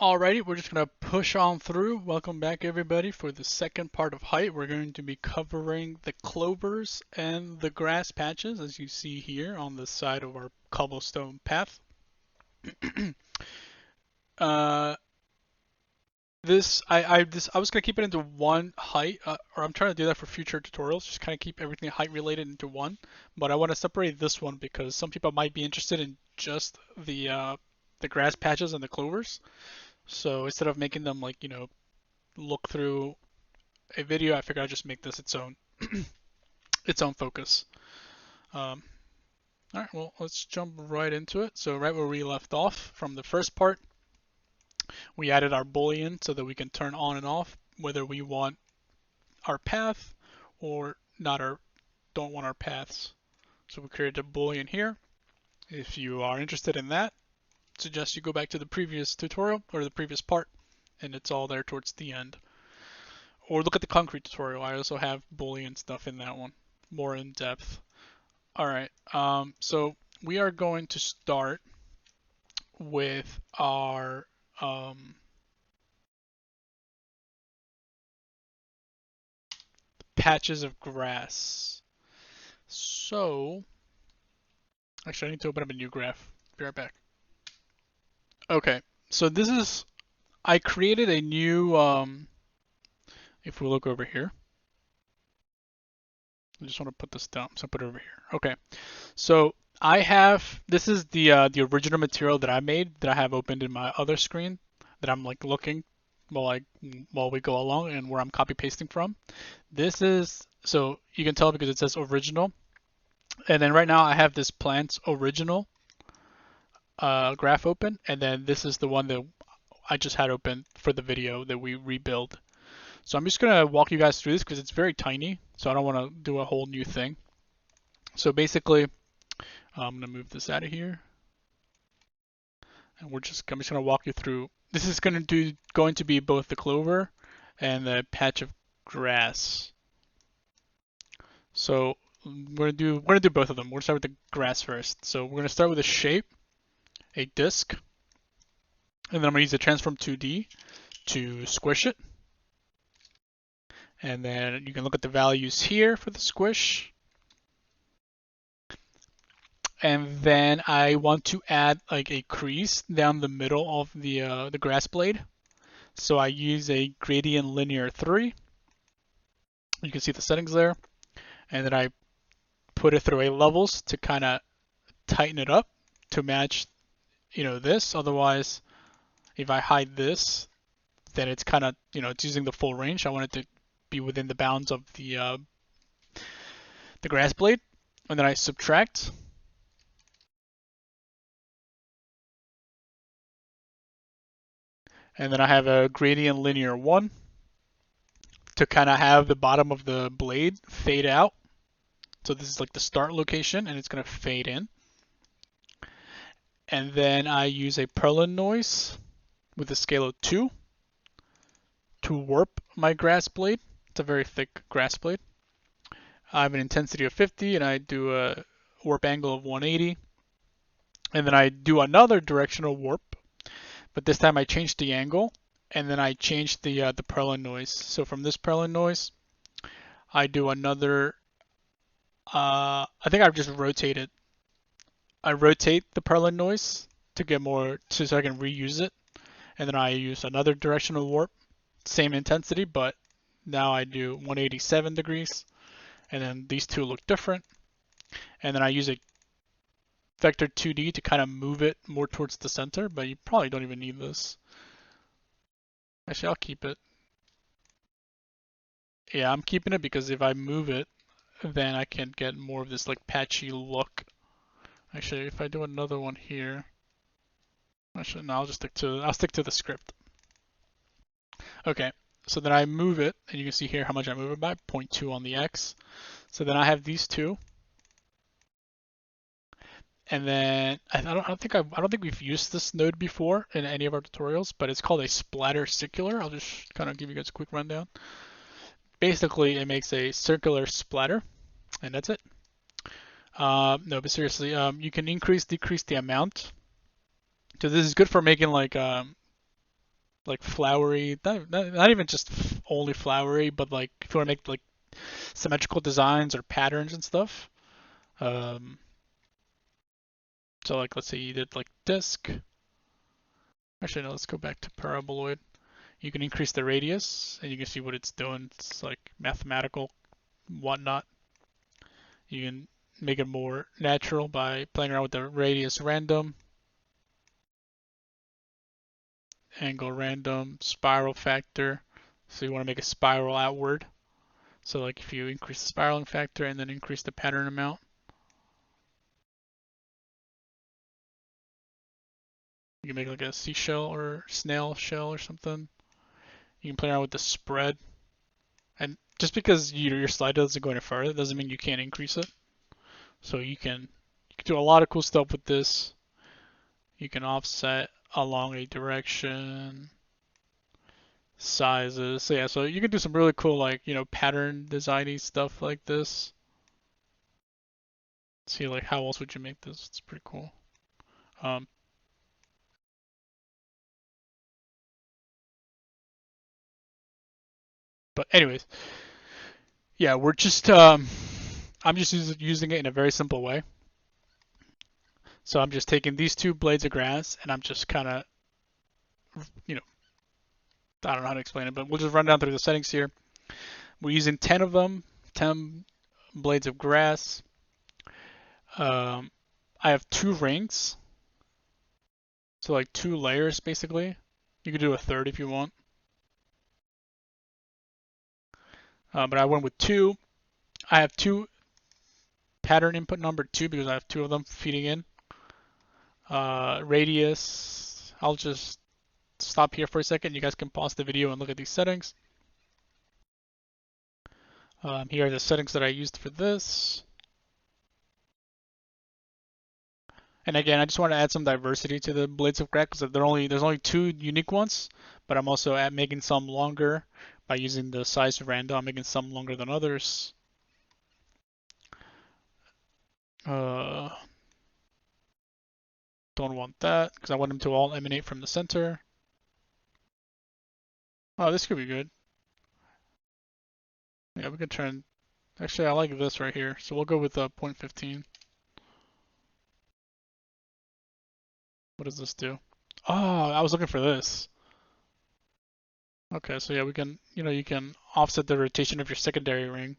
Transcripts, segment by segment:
Alrighty, we're just going to push on through. Welcome back, everybody, for the second part of height. We're going to be covering the clovers and the grass patches, as you see here on the side of our cobblestone path. uh, I was gonna keep it into one height, or I'm trying to do that for future tutorials. Just kind of keep everything height related into one. But I want to separate this one because some people might be interested in just the grass patches and the clovers. So instead of making them like, look through a video, I figured I'd just make this its own its own focus. Um, all right, well, let's jump right into it. So right where we left off from the first part, we added our boolean so that we can turn on and off whether we want our path or not don't want our paths. So we created a boolean here. If you are interested in that, I suggest you go back to the previous tutorial or the previous part, and it's all there towards the end. Or look at the concrete tutorial. I also have Boolean stuff in that one, more in depth. All right, so we are going to start with our patches of grass. So, actually, I need to open up a new graph. Be right back. Okay, so I created a new, if we look over here, I just want to put this down, so I put it over here. Okay, so this is the original material that I made that I have opened in my other screen that I'm like looking while we go along and where I'm copy pasting from. This is, so you can tell because it says original, and then right now I have this plant's original graph open, and then this is the one that I just had open for the video that we rebuild. So I'm just gonna walk you guys through this because it's very tiny, so I don't want to do a whole new thing. So basically, I'm gonna move this out of here, and I'm just gonna walk you through. This is going to be both the clover and the patch of grass. So we're gonna do both of them. We're gonna start with the grass first. So we're gonna start with a shape, a disk, and then I'm gonna use the transform 2D to squish it. And then you can look at the values here for the squish. And then I want to add like a crease down the middle of the grass blade. So I use a gradient linear 3. You can see the settings there. And then I put it through a levels to kind of tighten it up to match, this. Otherwise, if I hide this, then it's kind of, it's using the full range. I want it to be within the bounds of the grass blade. And then I subtract. And then I have a gradient linear 1 to kind of have the bottom of the blade fade out. So this is like the start location, and it's going to fade in. And then I use a Perlin noise with a scale of 2 to warp my grass blade. It's a very thick grass blade. I have an intensity of 50, and I do a warp angle of 180. And then I do another directional warp, but this time I changed the angle, and then I changed the Perlin noise. So from this Perlin noise, I do another. I think I've just rotated. I rotate the Perlin noise to get more, so I can reuse it, and then I use another directional warp, same intensity, but now I do 187 degrees, and then these two look different. And then I use a vector 2D to kind of move it more towards the center, but you probably don't even need this. Actually, I'll keep it. Yeah, I'm keeping it because if I move it, then I can get more of this like patchy look. Actually, if I do another one here, actually no, I'll stick to the script. Okay, so then I move it, and you can see here how much I move it by 0.2 on the X. So then I have these two. And then I don't think we've used this node before in any of our tutorials, but it's called a splatter circular. I'll just kind of give you guys a quick rundown. Basically, it makes a circular splatter, and that's it. No, but seriously, you can increase, decrease the amount. So this is good for making like like flowery, not even just only flowery, but like if you want to make like symmetrical designs or patterns and stuff. Um, so like let's say you did like disc. Actually, no, let's go back to paraboloid. You can increase the radius, and you can see what it's doing. It's like mathematical, whatnot. You can make it more natural by playing around with the radius random, angle random, spiral factor. So you want to make a spiral outward. So like if you increase the spiraling factor and then increase the pattern amount, you can make like a seashell or snail shell or something. You can play around with the spread. And just because your slide doesn't go any further doesn't mean you can't increase it. So you can do a lot of cool stuff with this. You can offset along a direction, sizes. So yeah, so you can do some really cool like, pattern designy stuff like this. See like how else would you make this? It's pretty cool. Um, but anyways, yeah, we're just I'm just using it in a very simple way. So I'm just taking these two blades of grass and I'm just kind of, you know, I don't know how to explain it, but we'll just run down through the settings here. We're using 10 of them, 10 blades of grass. I have 2 rings, so like 2 layers basically. You could do a third if you want. But I went with 2. I have 2 pattern input number 2 because I have 2 of them feeding in. Radius, I'll just stop here for a second. You guys can pause the video and look at these settings. Here are the settings that I used for this. And again, I just want to add some diversity to the blades of grass because there's only 2 unique ones, but I'm also making some longer by using the size random. I'm making some longer than others. Don't want that because I want them to all emanate from the center. Oh, this could be good. Yeah, we could turn. Actually, I like this right here, so we'll go with 0.15. What does this do? Oh, I was looking for this. Okay, so yeah, we can, you can offset the rotation of your secondary ring.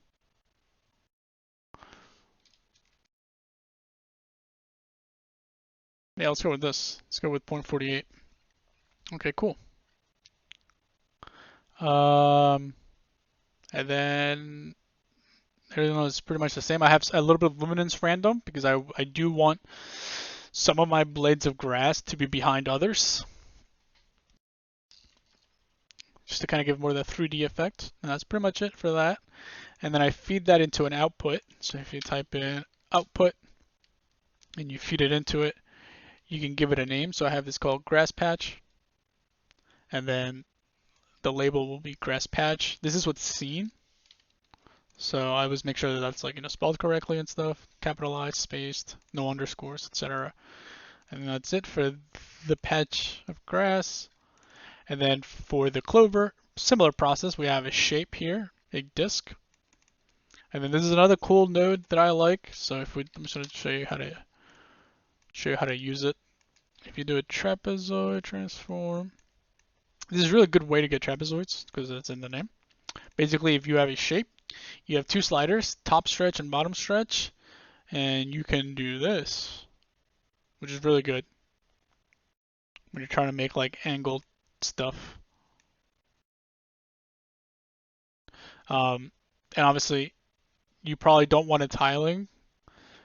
Yeah, let's go with this. Let's go with 0.48. Okay, cool. And then everything is pretty much the same. I have a little bit of luminance random because I do want some of my blades of grass to be behind others, just to kind of give more of the 3D effect. And that's pretty much it for that. And then I feed that into an output. So if you type in output and you feed it into it, you can give it a name. So I have this called grass patch, and then the label will be grass patch. This is what's seen. So I always make sure that that's like, spelled correctly and stuff, capitalized, spaced, no underscores, etc. And that's it for the patch of grass. And then for the clover, similar process. We have a shape here, a disc. And then this is another cool node that I like. So I'm just going to show you how to use it. If you do a trapezoid transform, this is a really good way to get trapezoids because it's in the name. Basically, if you have a shape, you have 2 sliders, top stretch and bottom stretch, and you can do this, which is really good when you're trying to make like angled stuff. And obviously, you probably don't want a tiling,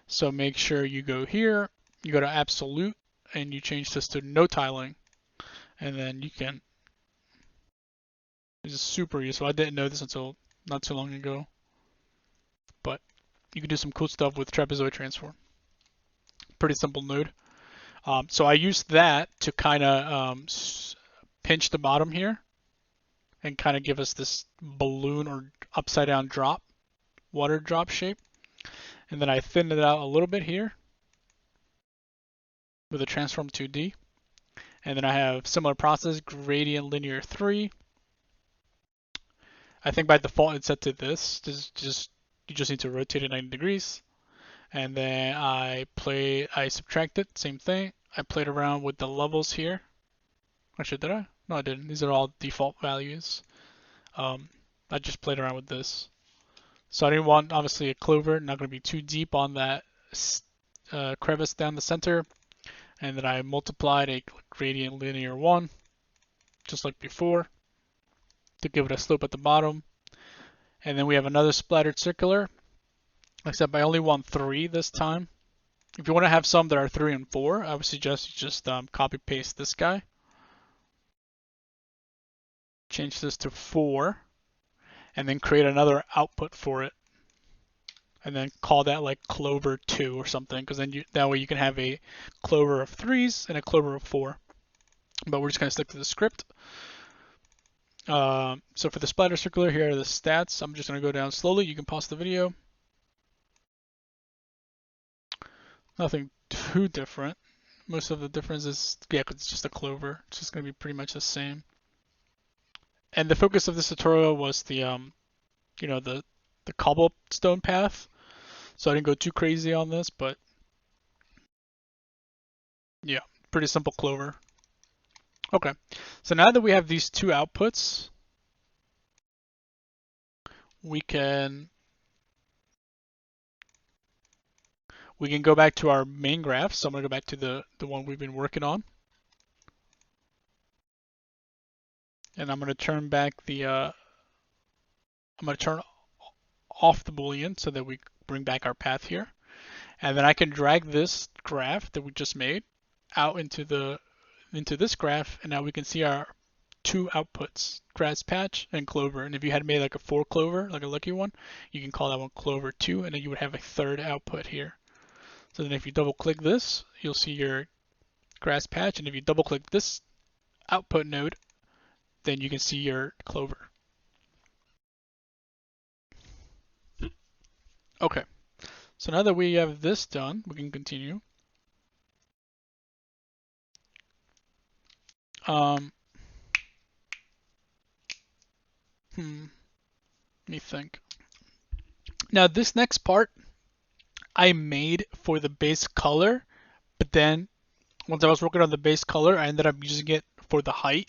so make sure you go here, you go to absolute, and you change this to no tiling, and then you can. This is super useful. I didn't know this until not too long ago, but you can do some cool stuff with trapezoid transform. Pretty simple node. So I used that to kind of pinch the bottom here and kind of give us this balloon or upside down drop, water drop shape. And then I thinned it out a little bit here with a transform 2D. And then I have similar process, gradient linear 3. I think by default it's set to this. You just need to rotate it 90 degrees. And then I subtract it, same thing. I played around with the levels here. Actually, did I? No, I didn't. These are all default values. I just played around with this. So I didn't want, obviously, a clover. Not going to be too deep on that crevice down the center. And then I multiplied a gradient linear 1, just like before, to give it a slope at the bottom. And then we have another splattered circular, except I only want 3 this time. If you want to have some that are 3 and 4, I would suggest you just copy paste this guy. Change this to 4, and then create another output for it. And then call that like Clover 2 or something, because then that way you can have a clover of 3s and a clover of 4. But we're just going to stick to the script. So for the splatter circular, here are the stats. I'm just going to go down slowly. You can pause the video. Nothing too different. Most of the difference is, yeah, it's just a clover. It's just going to be pretty much the same. And the focus of this tutorial was the Cobblestone Path. So I didn't go too crazy on this, but yeah, pretty simple clover. Okay, so now that we have these 2 outputs, we can go back to our main graph. So I'm going to go back to the one we've been working on. And I'm going to turn back I'm going to turn off the Boolean so that we bring back our path here. And then I can drag this graph that we just made out into this graph, and now we can see our 2 outputs, grass patch and clover. And if you had made like a 4 clover, like a lucky one, you can call that one clover 2, and then you would have a 3rd output here. So then if you double click this, you'll see your grass patch, and if you double click this output node, then you can see your clover. Okay, so now that we have this done, we can continue. Let me think. Now this next part I made for the base color, but then once I was working on the base color, I ended up using it for the height.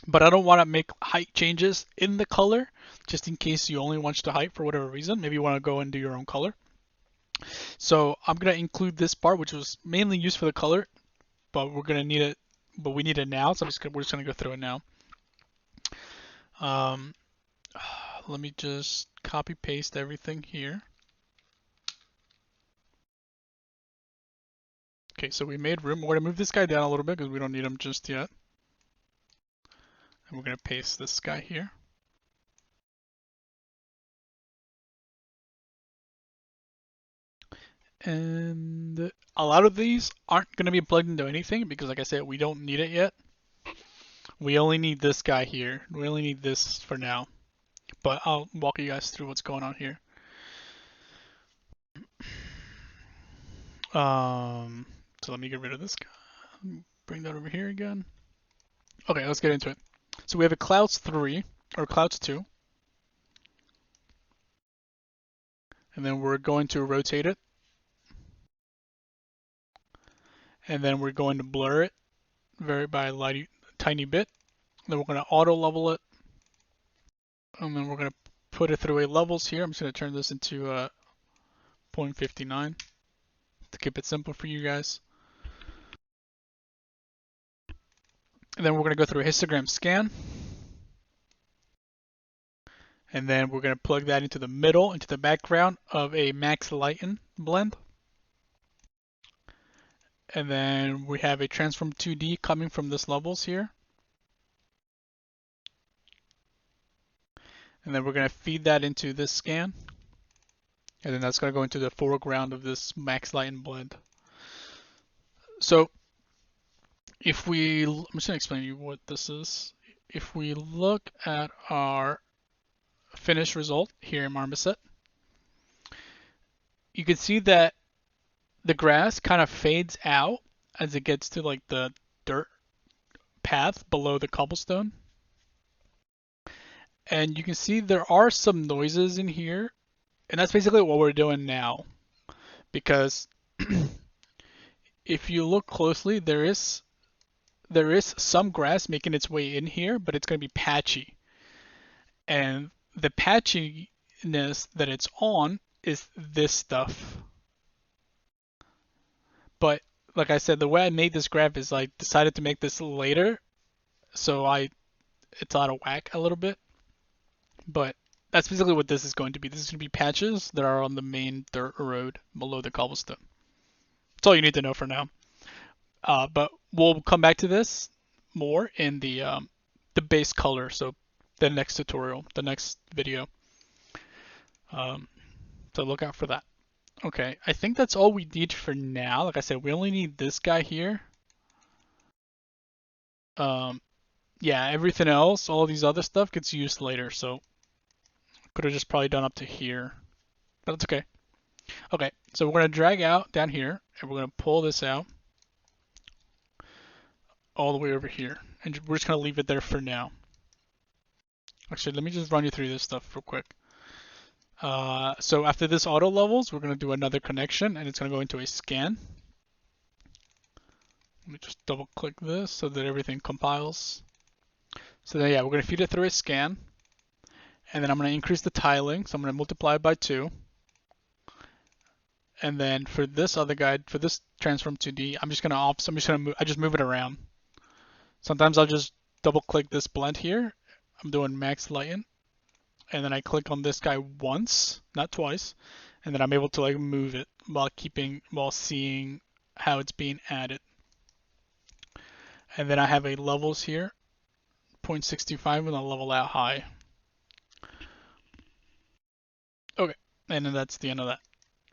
But I don't want to make height changes in the color, just in case you only want the height for whatever reason. Maybe you want to go and do your own color. So I'm going to include this part, which was mainly used for the color, but we're going to need it, but we need it now. So we're just going to go through it now. Let me just copy paste everything here. Okay, so we made room. We're going to move this guy down a little bit because we don't need him just yet. And we're going to paste this guy here. And a lot of these aren't going to be plugged into anything because, like I said, we don't need it yet. We only need this guy here. We only need this for now. But I'll walk you guys through what's going on here. So let me get rid of this guy. Bring that over here again. Okay, let's get into it. So we have a clouds 3 or clouds 2. And then we're going to rotate it. And then we're going to blur it by a tiny bit. Then we're going to auto level it. And then we're going to put it through a levels here. I'm just going to turn this into 0.59 to keep it simple for you guys. And then we're going to go through a histogram scan. And then we're going to plug that into the middle, into the background of a max lighten blend. And then we have a transform 2D coming from this levels here. And then we're going to feed that into this scan. And then that's going to go into the foreground of this max lighten blend. So if we, I'm just going to explain to you what this is. If we look at our finished result here in Marmoset, you can see that the grass kind of fades out as it gets to like the dirt path below the cobblestone. And you can see there are some noises in here, and that's basically what we're doing now. Because if you look closely, there is some grass making its way in here, but it's going to be patchy. And the patchiness that it's on is this stuff. But like I said, the way I made this graph is I decided to make this later, so it's out of whack a little bit. But that's basically what this is going to be. This is going to be patches that are on the main dirt road below the cobblestone. That's all you need to know for now. But we'll come back to this more in the base color. So the next tutorial, the next video. So look out for that. Okay, I think that's all we need for now. Like I said, we only need this guy here. Yeah, everything else, all these other stuff gets used later. So could have just probably done up to here, but that's okay. Okay, so we're gonna drag out down here, and we're gonna pull this out all the way over here, and we're just gonna leave it there for now. Actually, let me just run you through this stuff real quick. So after this auto levels, we're gonna do another connection, and it's gonna go into a scan. Let me just double click this so that everything compiles. So then, yeah, we're gonna feed it through a scan, and then I'm gonna increase the tiling, so I'm gonna multiply it by 2. And then for this other guy, for this transform 2D, I'm just gonna move, I just move it around. Sometimes I'll just double click this blend here. I'm doing max lighten, and then I click on this guy once, not twice, and then I'm able to like move it while seeing how it's being added. And then I have a levels here, 0.65, and I'll level out high. Okay, and then that's the end of that.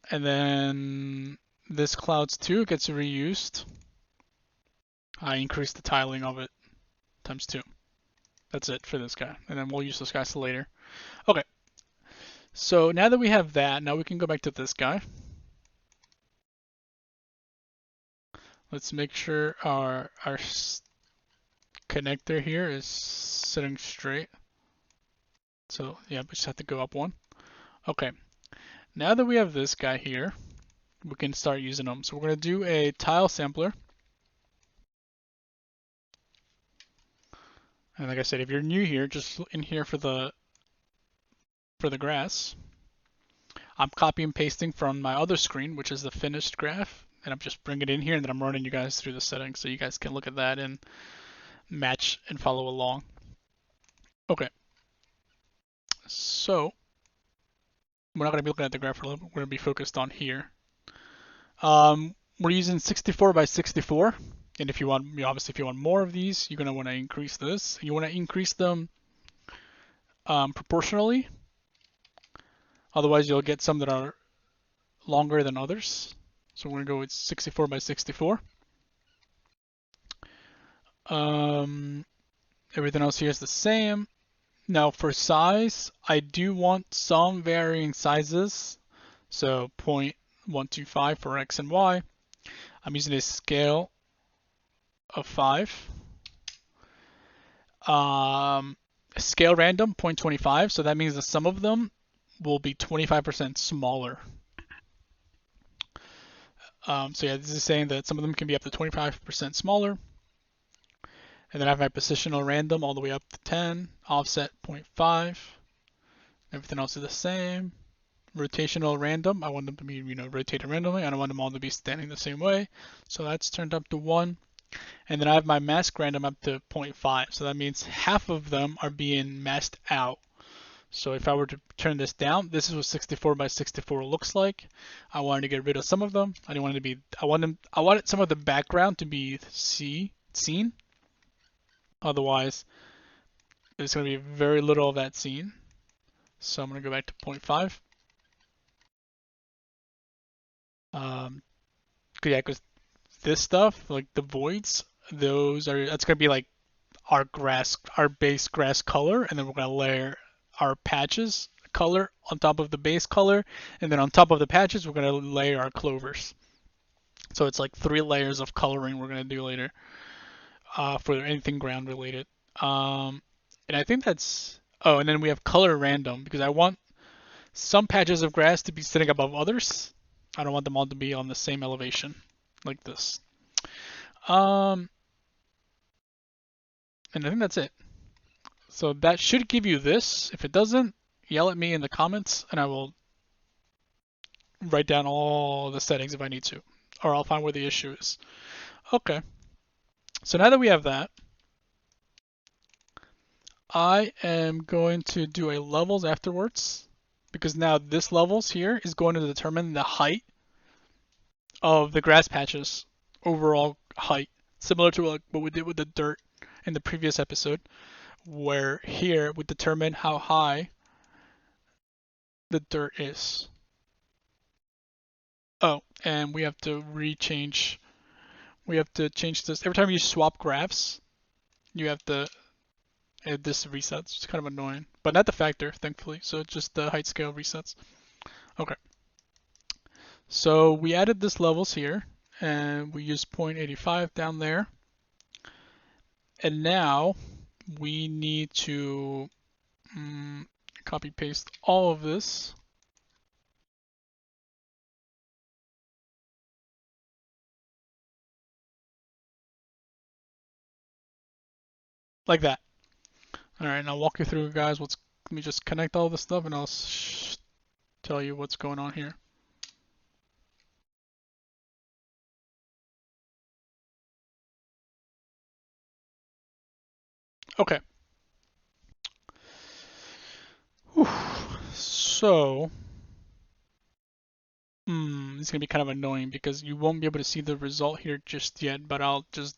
And then this clouds 2 gets reused. I increase the tiling of it times 2. That's it for this guy. And then we'll use those guys later. Okay. So now that we have that, now we can go back to this guy. Let's make sure our connector here is sitting straight. So yeah, we just have to go up 1. Okay. Now that we have this guy here, we can start using them. So we're going to do a tile sampler. And like I said, if you're new here, just in here for the grass. I'm copy and pasting from my other screen, which is the finished graph, and I'm just bringing it in here, and then I'm running you guys through the settings so you guys can look at that and match and follow along. Okay. So we're not going to be looking at the graph, we're going to be focused on here. We're using 64 by 64. And if you want, obviously, if you want more of these, you're going to want to increase this. You want to increase them proportionally. Otherwise, you'll get some that are longer than others. So we're going to go with 64 by 64. Everything else here is the same. Now for size, I do want some varying sizes. So 0.125 for X and Y. I'm using a scale of 5. Scale random 0.25, so that means that some of them will be 25% smaller. So yeah, this is saying that some of them can be up to 25% smaller. And then I have my positional random all the way up to 10, offset 0.5. Everything else is the same. Rotational random, I want them to be, rotated randomly. I don't want them all to be standing the same way. So that's turned up to 1. And then I have my mask random up to 0.5. So that means half of them are being masked out. So if I were to turn this down, this is what 64 by 64 looks like. I wanted to get rid of some of them. I didn't want it to be, I wanted some of the background to be seen. Otherwise, there's going to be very little of that seen. So I'm going to go back to 0.5. Yeah, because this stuff, like the voids, that's going to be like our base grass color, and then we're going to layer our patches color on top of the base color, and then on top of the patches, we're going to layer our clovers. So it's like 3 layers of coloring we're going to do later. for anything ground related. And I think that's, oh, and then we have color random because I want some patches of grass to be sitting above others. I don't want them all to be on the same elevation like this. And I think that's it. So that should give you this. If it doesn't, yell at me in the comments and I will write down all the settings if I need to, or I'll find where the issue is. Okay. So now that we have that, I am going to do a levels afterwards because now this levels here is going to determine the height of the grass patches, overall height, similar to what we did with the dirt in the previous episode, where here we determine how high the dirt is. Oh, and we have to change this. Every time you swap graphs, you have to add this resets. It's kind of annoying, but not the factor, thankfully. So just the height scale resets. Okay. So we added this levels here, and we used 0.85 down there. And now we need to copy paste all of this. Like that. All right, and I'll walk you through, guys. Let me just connect all this stuff, and I'll tell you what's going on here. Okay. Whew. So, it's gonna be kind of annoying because you won't be able to see the result here just yet, but I'll just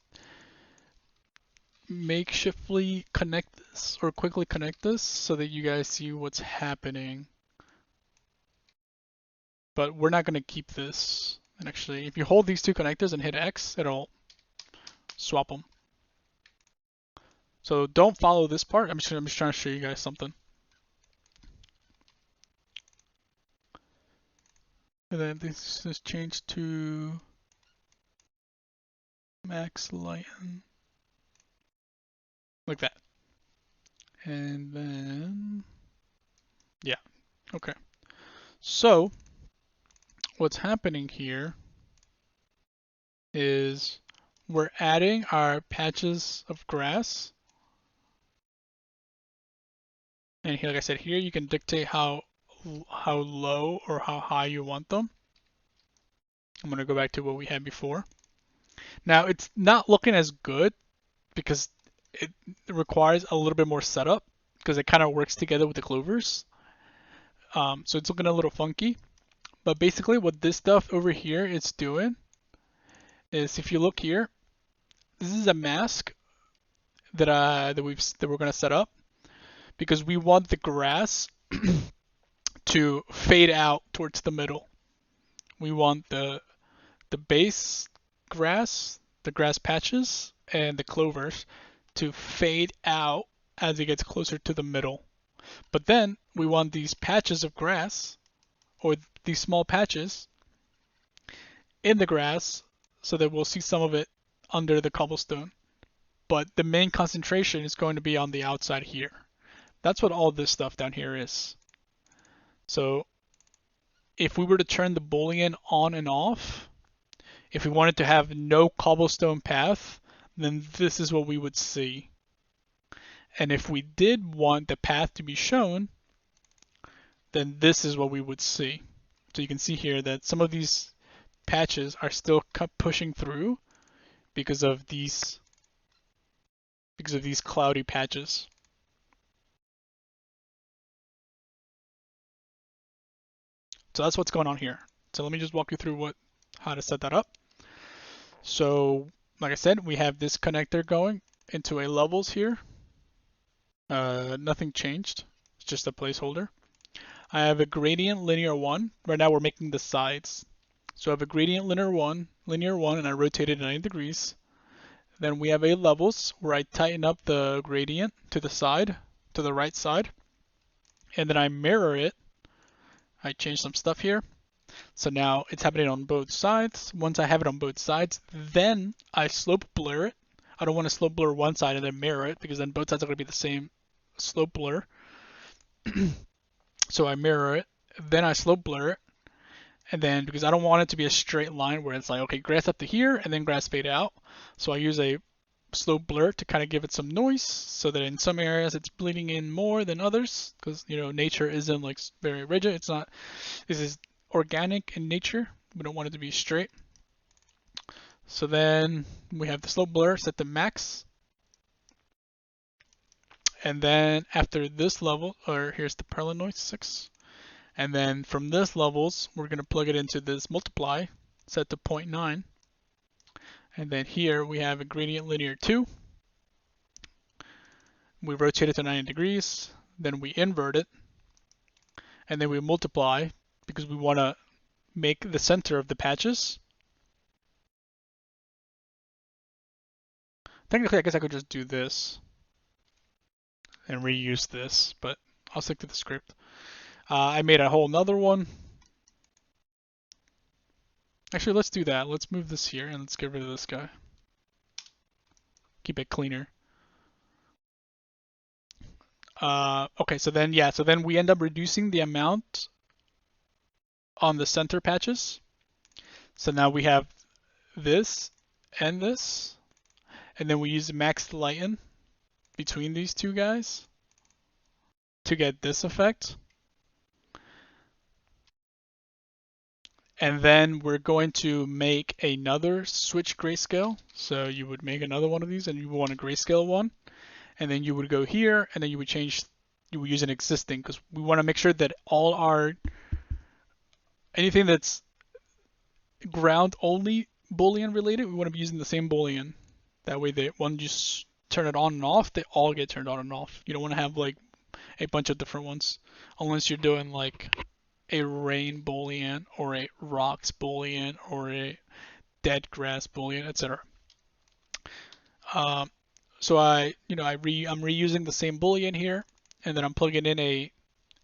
makeshiftly connect this or quickly connect this so that you guys see what's happening. But we're not gonna keep this. And actually, if you hold these two connectors and hit X, it'll swap them. So don't follow this part. I'm just trying to show you guys something. And then this is changed to max lighten. Like that. And then, yeah, okay. So what's happening here is we're adding our patches of grass. And here, like I said, here you can dictate how low or how high you want them. I'm going to go back to what we had before. Now it's not looking as good because it requires a little bit more setup because it kind of works together with the clovers. So it's looking a little funky. But basically what this stuff over here is doing is, if you look here, this is a mask that we're going to set up because we want the grass to fade out towards the middle. We want the base grass, the grass patches, and the clovers to fade out as it gets closer to the middle. But then we want these patches of grass, or these small patches, in the grass so that we'll see some of it under the cobblestone. But the main concentration is going to be on the outside here. That's what all this stuff down here is. So if we were to turn the boolean on and off, if we wanted to have no cobblestone path, then this is what we would see. And if we did want the path to be shown, then this is what we would see. So you can see here that some of these patches are still pushing through because of these cloudy patches. So that's what's going on here. So let me just walk you through how to set that up. So like I said, we have this connector going into a levels here. Nothing changed. It's just a placeholder. I have a gradient linear 1. Right now we're making the sides. So I have a gradient linear 1, and I rotate it 90 degrees. Then we have a levels where I tighten up the gradient to the right side. And then I mirror it. I change some stuff here. So now it's happening on both sides. Once I have it on both sides, then I slope blur it. I don't want to slope blur one side and then mirror it because then both sides are going to be the same slope blur. So I mirror it, then I slope blur it, and then because I don't want it to be a straight line where it's like, okay, grass up to here and then grass fade out. So I use a slope blur to kind of give it some noise so that in some areas it's bleeding in more than others because, you know, nature isn't like very rigid. It's not, this is organic in nature. We don't want it to be straight. So then we have the slope blur set to max. And then after this level, or here's the parallel noise 6. And then from this levels, we're going to plug it into this multiply set to 0.9. And then here we have a gradient linear 2. We rotate it to 90 degrees. Then we invert it. And then we multiply because we want to make the center of the patches. Technically, I guess I could just do this and reuse this, but I'll stick to the script. I made a whole another one. Actually, let's do that. Let's move this here and let's get rid of this guy. Keep it cleaner. Okay, so then, yeah, so then we end up reducing the amount on the center patches. So now we have this and this, and then we use max lighten between these two guys to get this effect. And then we're going to make another switch grayscale. So you would make another one of these and you want a grayscale one. And then you would go here and then you would change, you would use an existing because we want to make sure that all our, anything that's ground only Boolean related, we want to be using the same Boolean. That way they, when you turn it on and off, they all get turned on and off. You don't want to have like a bunch of different ones unless you're doing like a rain Boolean or a rocks Boolean or a dead grass Boolean, etc. So I'm reusing the same Boolean here, and then I'm plugging in a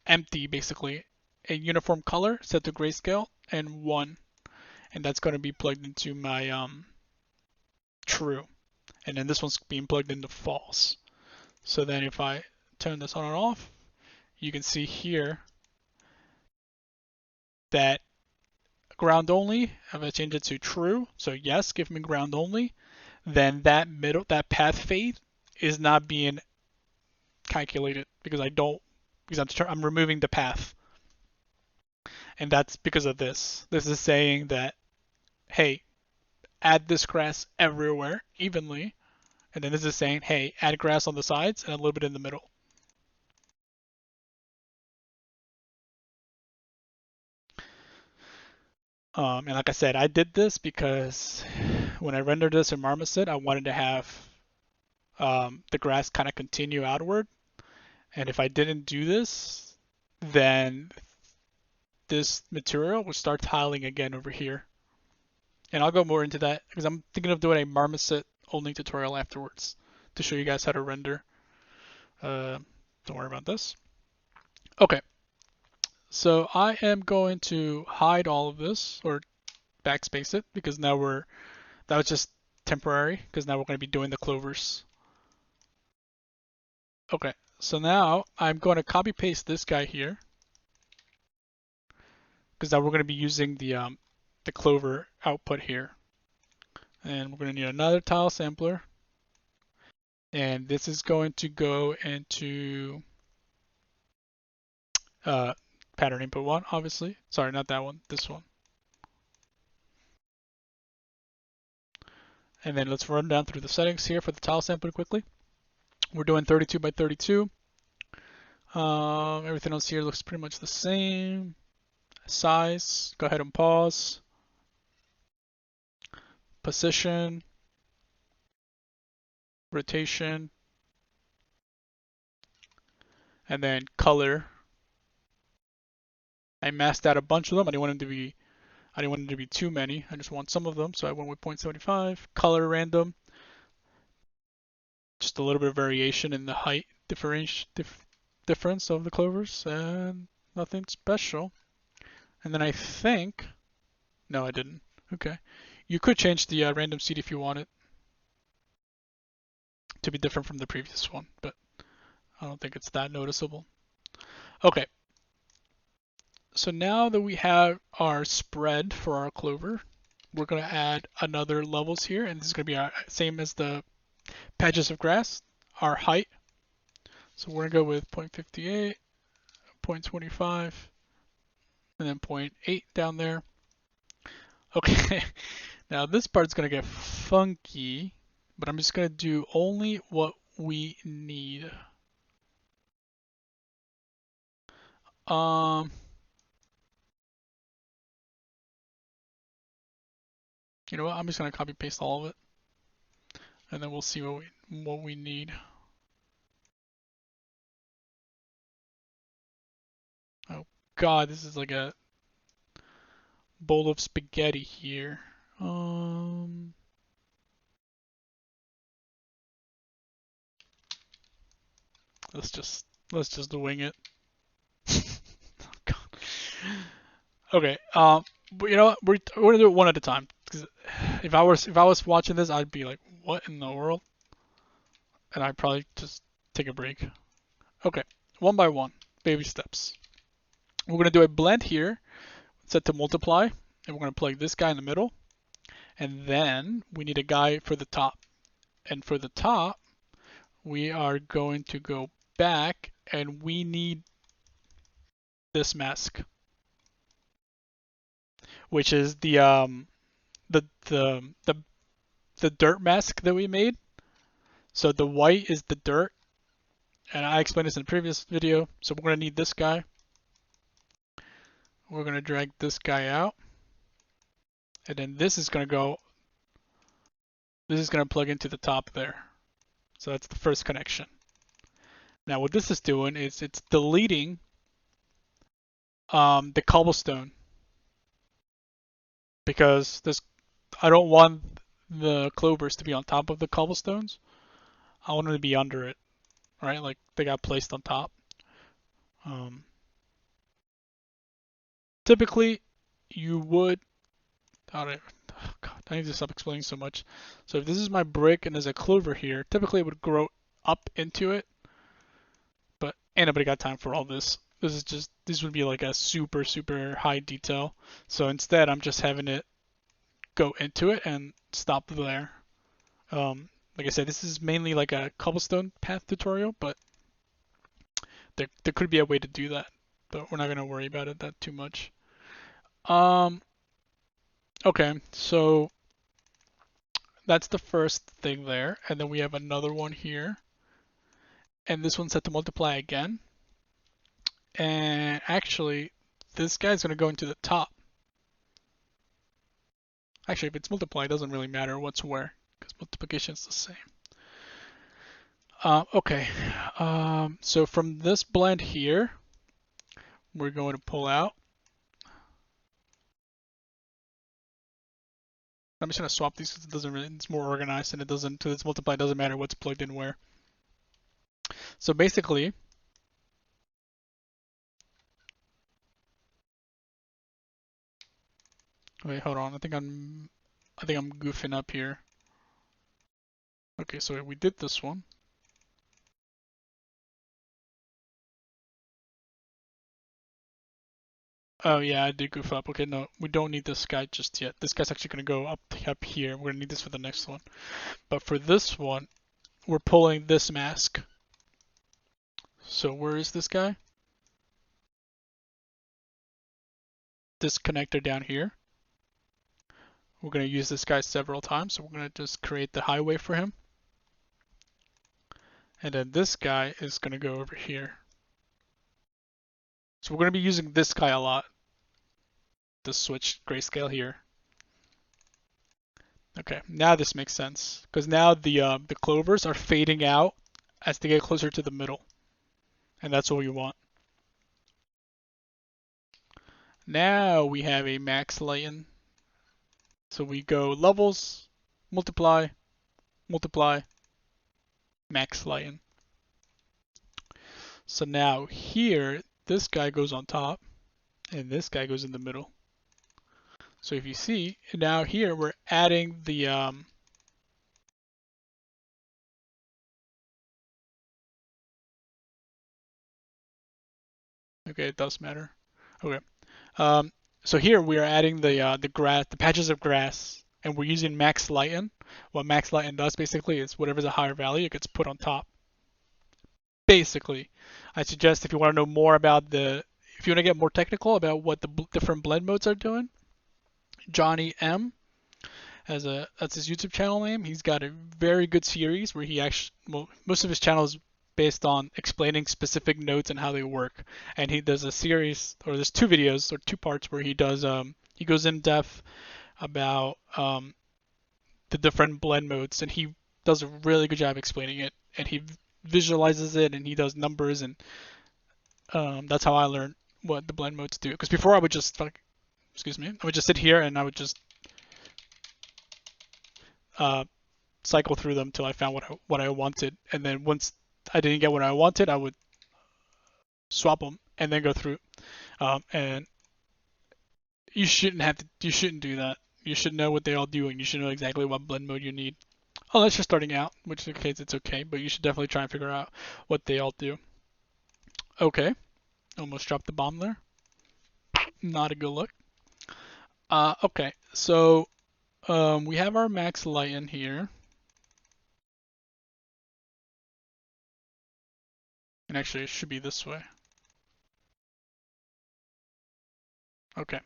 empty, basically a uniform color set to grayscale and 1, and that's going to be plugged into my true, and then this one's being plugged into false. So then if I turn this on and off, you can see here that ground only, if I change it to true, so yes, give me ground only, then that path fade is not being calculated because I'm removing the path. And that's because of this. This is saying that, hey, add this grass everywhere evenly. And then this is saying, hey, add grass on the sides and a little bit in the middle. And like I said, I did this because when I rendered this in Marmoset, I wanted to have the grass kind of continue outward. And if I didn't do this, then this material will start tiling again over here. And I'll go more into that because I'm thinking of doing a Marmoset only tutorial afterwards to show you guys how to render. Don't worry about this. Okay, so I am going to hide all of this or backspace it because now that was just temporary because now we're going to be doing the clovers. Okay, so now I'm going to copy paste this guy here because now we're going to be using the clover output here. And we're going to need another tile sampler. And this is going to go into pattern input 1, obviously. Sorry, not that one, this one. And then let's run down through the settings here for the tile sampler quickly. We're doing 32 by 32. Everything else here looks pretty much the same. Size, go ahead and pause. Position, rotation, and then color. I masked out a bunch of them. I didn't want them to be too many. I just want some of them, so I went with 0.75. Color random. Just a little bit of variation in the height difference of the clovers, and nothing special. And then I think, no, I didn't. Okay, you could change the random seed if you wanted. to be different from the previous one, but I don't think it's that noticeable. Okay, so now that we have our spread for our clover, we're going to add another levels here, and this is going to be our same as the patches of grass, our height. So we're going to go with 0.58, 0.25, and then 0.8 down there. Okay, now this part's going to get funky, but I'm just going to do only what we need. You know what? I'm just going to copy paste all of it, and then we'll see what we need. Oh God, this is like a bowl of spaghetti here. Let's just wing it. Oh, God. Okay. But you know what? We're gonna do it one at a time. Because if I was watching this, I'd be like, what in the world? And I'd probably just take a break. Okay. One by one, baby steps. We're gonna do a blend here, set to multiply, and we're gonna plug this guy in the middle. And then we need a guy for the top. And for the top, we are going to go back, and we need this mask, which is the the dirt mask that we made. So the white is the dirt, and I explained this in the previous video. So we're gonna need this guy. We're gonna drag this guy out, and then this is gonna go. This is gonna plug into the top there. So that's the first connection. Now what this is doing is it's deleting the cobblestone, because this I don't want the clovers to be on top of the cobblestones. I want them to be under it, right? Like they got placed on top. Typically, you would. Oh, God, I need to stop explaining so much. So if this is my brick and there's a clover here, typically it would grow up into it. But ain't nobody got time for all this. This would be like a super high detail. So instead, I'm just having it go into it and stop there. Like I said, this is mainly like a Cobblestone Path tutorial, but there could be a way to do that, but we're not gonna worry about it that too much. Okay, so that's the first thing there, and then we have another one here, and this one's set to multiply again. And actually, this guy's gonna go into the top. Actually, if it's multiply, it doesn't really matter what's where, because multiplication is the same. Okay, so from this blend here, we're going to pull out. I'm just gonna swap these because it doesn't really, it's more organized and it doesn't, to this multiply, it doesn't matter what's plugged in where. So basically, wait, hold on, I think I'm goofing up here. Okay, so we did this one. Oh yeah, I did goof up. Okay, no, we don't need this guy just yet. This guy's actually gonna go up here. We're gonna need this for the next one. But for this one, we're pulling this mask. So where is this guy? This connector down here. We're gonna use this guy several times, so we're gonna just create the highway for him. And then this guy is gonna go over here. So we're gonna be using this guy a lot. The switch grayscale here. Okay, now this makes sense, because now the clovers are fading out as they get closer to the middle, and that's what we want. Now we have a max lighten. So we go levels, multiply, multiply, max lighten. So now here, this guy goes on top, and this guy goes in the middle. So if you see, now here we're adding the Okay, it does matter. Okay. So here we are adding the grass, the patches of grass, and we're using max lighten. What max lighten does basically is whatever's a higher value, it gets put on top. Basically, I suggest if you want to know more about if you want to get more technical about what the different blend modes are doing, Johnny M that's his YouTube channel name. He's got a very good series where he actually, well, most of his channel is based on explaining specific nodes and how they work. And he does a series, or there's two videos or two parts where he goes in depth about the different blend modes, and he does a really good job explaining it. And he visualizes it, and he does numbers, and that's how I learned what the blend modes do. Because before I would just excuse me, I would just sit here and I would just uh, cycle through them till I found what I wanted, and then once I didn't get what I wanted, I would swap them and then go through. And you shouldn't do that. You should know what they all do, and you should know exactly what blend mode you need. Unless you're starting out, which in case it's okay, but you should definitely try and figure out what they all do. Okay, almost dropped the bomb there. Not a good look. Okay, so we have our max light in here. And actually, it should be this way. Okay.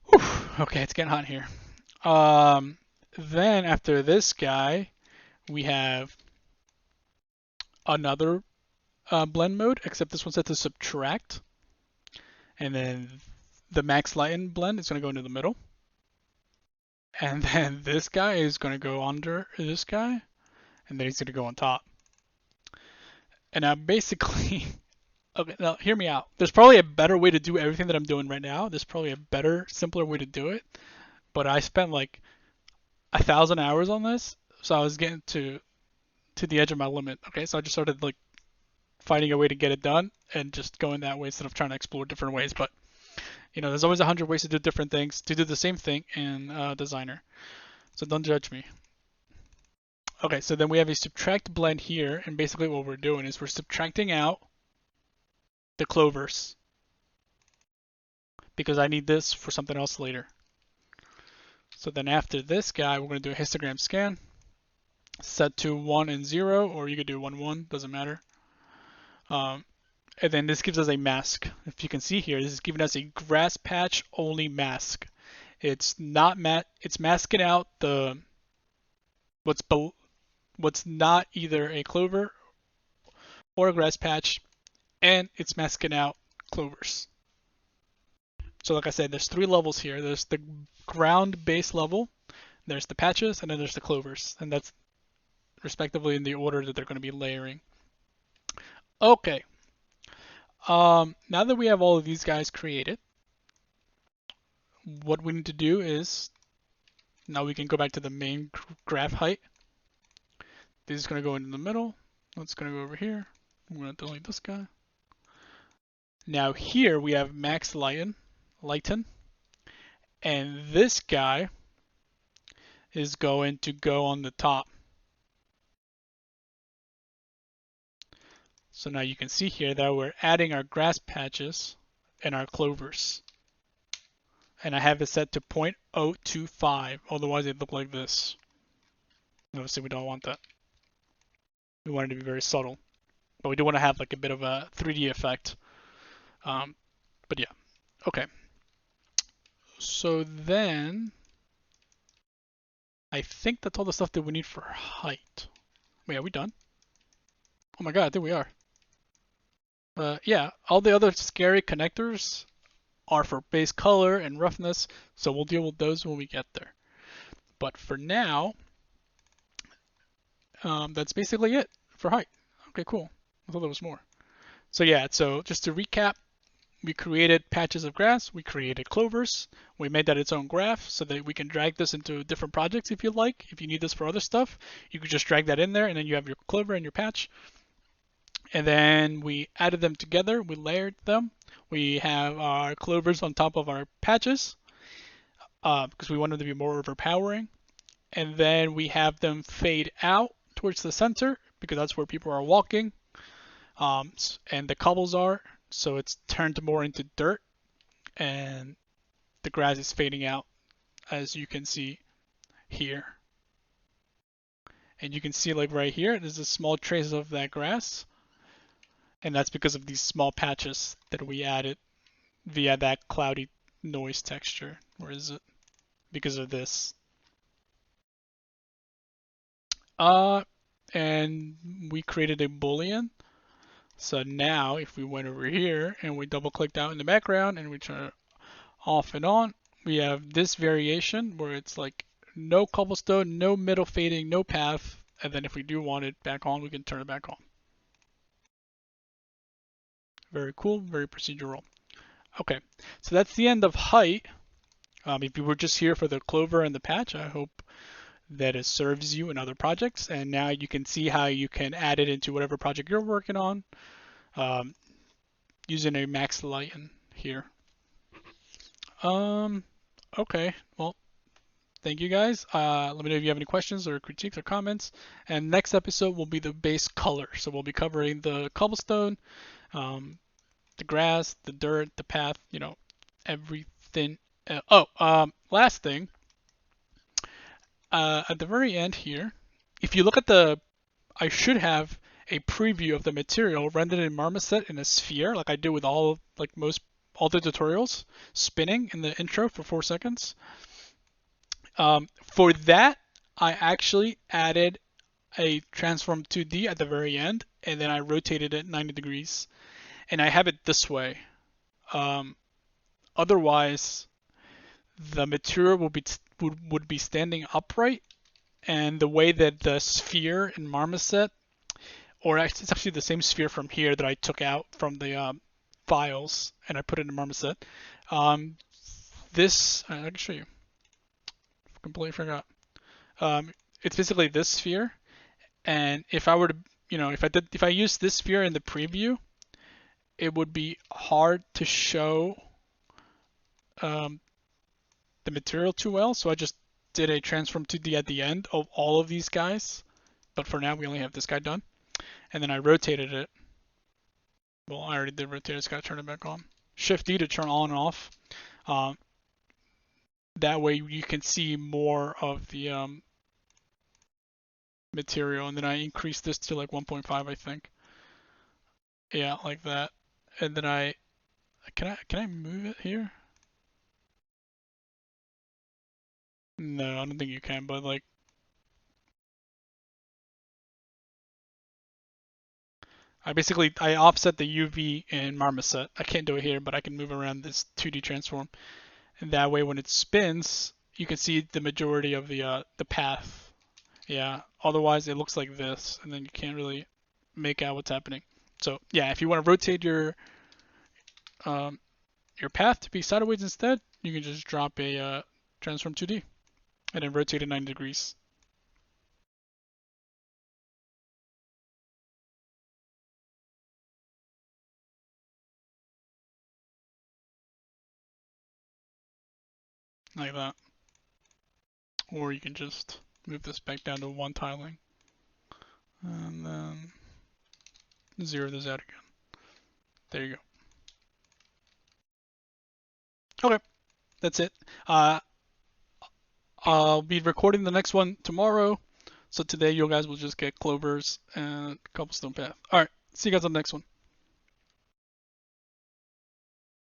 Whew. Okay, it's getting hot here. Then after this guy, we have another blend mode, except this one's set to subtract. And then the max lighten blend is going to go into the middle. And then this guy is going to go under this guy, and then he's going to go on top. And now basically, okay, now hear me out. There's probably a better way to do everything that I'm doing right now. There's probably a better, simpler way to do it. But I spent like 1,000 hours on this, so I was getting to the edge of my limit. Okay, so I just started like finding a way to get it done and just going that way instead of trying to explore different ways. But there's always 100 ways to do different things, to do the same thing in Designer. So don't judge me. Okay, so then we have a subtract blend here, and basically what we're doing is we're subtracting out the clovers because I need this for something else later. So then after this guy, we're going to do a histogram scan, set to 1 and 0, or you could do 1, 1, doesn't matter. And then this gives us a mask. If you can see here, this is giving us a grass patch only mask. It's not it's masking out the what's not either a clover or a grass patch, and it's masking out clovers. So like I said, there's 3 levels here. There's the ground base level, there's the patches, and then there's the clovers, and that's respectively in the order that they're going to be layering. Okay. Now that we have all of these guys created, what we need to do is, now we can go back to the main graph height. This is going to go into the middle. That's going to go over here. I'm going to delete this guy. Now here we have max lighten, and this guy is going to go on the top. So now you can see here that we're adding our grass patches and our clovers. And I have it set to 0.025, otherwise they look like this. Obviously we don't want that. We want it to be very subtle. But we do want to have like a bit of a 3D effect. But yeah, okay. So then, I think that's all the stuff that we need for height. Wait, are we done? Oh my god, I think we are. Yeah, all the other scary connectors are for base color and roughness, so we'll deal with those when we get there. But for now, that's basically it for height. Okay, cool. I thought there was more. So yeah, so just to recap, we created patches of grass, we created clovers, we made that its own graph so that we can drag this into different projects if you like. If you need this for other stuff, you could just drag that in there and then you have your clover and your patch. And then we added them together, we layered them. We have our clovers on top of our patches because we want them to be more overpowering. And then we have them fade out towards the center because that's where people are walking. and the cobbles are, so it's turned more into dirt, and the grass is fading out, as you can see here. And you can see like right here, there's a small trace of that grass, and that's because of these small patches that we added via that cloudy noise texture. Where is it? Because of this. Uh, and we created a boolean. So now if we went over here and we double clicked out in the background and we turn it off and on, we have this variation where it's like no cobblestone, no middle fading, no path, and then if we do want it back on, we can turn it back on. Very cool, very procedural. Okay, so that's the end of height. If you were just here for the clover and the patch, I hope that it serves you in other projects. And now you can see how you can add it into whatever project you're working on using a max lighten here. Okay, well, thank you guys. Let me know if you have any questions or critiques or comments. And next episode will be the base color. So we'll be covering the cobblestone, the grass, the dirt, the path, everything. Last thing, at the very end here, if you look at I should have a preview of the material rendered in Marmoset in a sphere, like I do with all the tutorials, spinning in the intro for 4 seconds. For that, I actually added a transform 2D at the very end, and then I rotated it 90 degrees, and I have it this way. Otherwise, the material would be standing upright, and the way that the sphere in Marmoset, or it's actually the same sphere from here that I took out from the files and I put it in Marmoset. This I can show you. Completely forgot. It's basically this sphere, and if I were to, if I use this sphere in the preview, it would be hard to show the material too well. So I just did a transform 2D at the end of all of these guys, but for now we only have this guy done, and then I rotated it. Well, I already did rotate it. Just gotta turn it back on. Shift D to turn on and off. That way you can see more of the material, and then I increased this to like 1.5, I think. Yeah, like that. And then can I move it here? No, I don't think you can, but like I offset the UV in Marmoset. I can't do it here, but I can move around this 2D transform. And that way when it spins, you can see the majority of the path. Yeah, otherwise it looks like this, and then you can't really make out what's happening. So yeah, if you want to rotate your path to be sideways instead, you can just drop a transform 2D and then rotate it 90 degrees. Like that. Or you can just move this back down to 1 tiling. And then zero this out again. There you go. Okay, that's it. I'll be recording the next one tomorrow. So today you guys will just get Clovers and Cobblestone Path. Alright, see you guys on the next one.